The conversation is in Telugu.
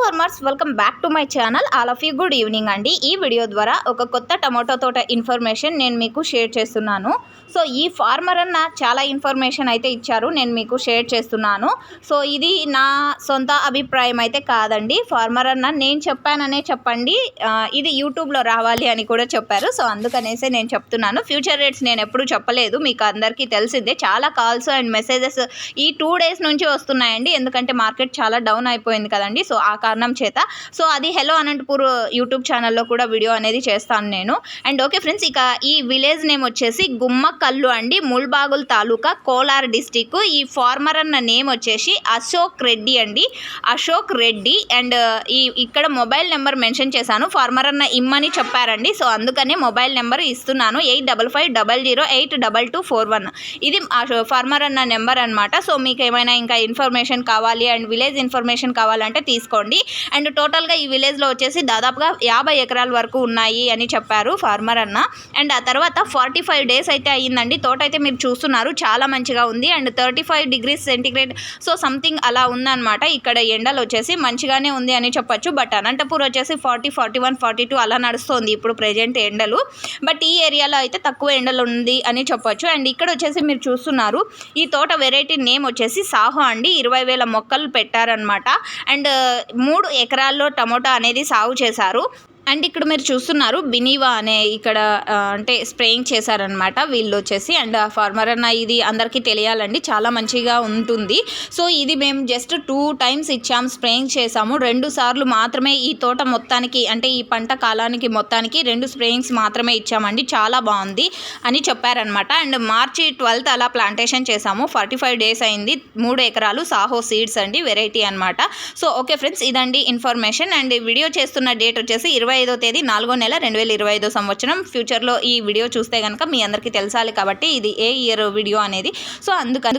Farmers, welcome back to my channel. All of you good evening అండి. ఈ వీడియో ద్వారా ఒక కొత్త టమాటో తోట ఇన్ఫర్మేషన్ నేను మీకు షేర్ చేస్తున్నాను. సో ఈ ఫార్మర్ అన్న చాలా ఇన్ఫర్మేషన్ అయితే ఇచ్చారు, నేను మీకు షేర్ చేస్తున్నాను. సో ఇది నా సొంత అభిప్రాయం అయితే కాదండి. ఫార్మర్ అన్న నేను చెప్పాననే చెప్పండి, ఇది యూట్యూబ్లో రావాలి అని కూడా చెప్పారు. సో అందుకనేసి నేను చెప్తున్నాను. ఫ్యూచర్ రేట్స్ నేను ఎప్పుడు చెప్పలేదు, మీకు అందరికీ తెలిసిందే. చాలా కాల్స్ అండ్ మెసేజెస్ ఈ 2 days నుంచి వస్తున్నాయండి, ఎందుకంటే మార్కెట్ చాలా డౌన్ అయిపోయింది కదండి. సో ఆ కారణం చేత సో అది హెలో అనంతపూర్ యూట్యూబ్ ఛానల్లో కూడా వీడియో అనేది చేస్తాను నేను. అండ్ ఓకే ఫ్రెండ్స్, ఇక ఈ విలేజ్ నేమ్ వచ్చేసి గుమ్మకల్లు అండి, ముల్బాగుల్ తాలూకా, కోలార్ డిస్టిక్. ఈ ఫార్మర్ అన్న నేమ్ వచ్చేసి అశోక్ రెడ్డి అండి, అశోక్ రెడ్డి. అండ్ ఇక్కడ మొబైల్ నెంబర్ మెన్షన్ చేశాను, ఫార్మర్ అన్న ఇమ్మని చెప్పారండి. సో అందుకనే మొబైల్ నెంబర్ ఇస్తున్నాను, 8555008241. ఇది ఫార్మర్ అన్న నెంబర్ అనమాట. సో మీకు ఏమైనా ఇంకా ఇన్ఫర్మేషన్ కావాలి అండ్ విలేజ్ ఇన్ఫర్మేషన్ కావాలంటే తీసుకోండి. అండ్ టోటల్గా ఈ విలేజ్లో వచ్చేసి దాదాపుగా 50 ఎకరాల వరకు ఉన్నాయి అని చెప్పారు ఫార్మర్ అన్న. అండ్ ఆ తర్వాత 45 days అయితే అయ్యిందండి. తోట అయితే మీరు చూస్తున్నారు, చాలా మంచిగా ఉంది. And 35 degrees centigrade so something అలా ఉందన్నమాట. ఇక్కడ ఎండలు వచ్చేసి మంచిగానే ఉంది అని చెప్పొచ్చు. బట్ అనంతపూర్ వచ్చేసి 40, 41, 42 అలా నడుస్తుంది ఇప్పుడు ప్రెజెంట్ ఎండలు. బట్ ఈ ఏరియాలో అయితే తక్కువ ఎండలు ఉంది అని చెప్పొచ్చు. అండ్ ఇక్కడ వచ్చేసి మీరు చూస్తున్నారు, ఈ తోట వెరైటీ నేమ్ వచ్చేసి సాహో అండి. 20,000 మొక్కలు పెట్టారనమాట. అండ్ 3 ఎకరాల్లో టమోటా అనేది సాగు చేశారు. అండ్ ఇక్కడ మీరు చూస్తున్నారు బినీవా అనే ఇక్కడ అంటే స్ప్రేయింగ్ చేశారనమాట వీళ్ళు వచ్చేసి. అండ్ ఫార్మర్ అన్న ఇది అందరికీ తెలియాలండి, చాలా మంచిగా ఉంటుంది. సో ఇది మేము జస్ట్ 2 times ఇచ్చాం, స్ప్రేయింగ్ చేసాము. 2 సార్లు మాత్రమే ఈ తోట మొత్తానికి, అంటే ఈ పంట కాలానికి మొత్తానికి 2 స్ప్రేయింగ్స్ మాత్రమే ఇచ్చామండి. చాలా బాగుంది అని చెప్పారనమాట. అండ్ March 12th అలా ప్లాంటేషన్ చేసాము. 45 days అయింది. 3 ఎకరాలు సాహో సీడ్స్ అండి, వెరైటీ అనమాట. సో ఓకే ఫ్రెండ్స్, ఇదండి ఇన్ఫర్మేషన్. అండ్ వీడియో చేస్తున్న డేట్ వచ్చేసి 25వ తేదీ 4వ నెల 2025 సంవత్సరం. ఫ్యూచర్లో ఈ వీడియో చూస్తే కనుక మీ అందరికీ తెలిసాలి కాబట్టి ఇది ఏ ఇయర్ వీడియో అనేది. సో అందుకని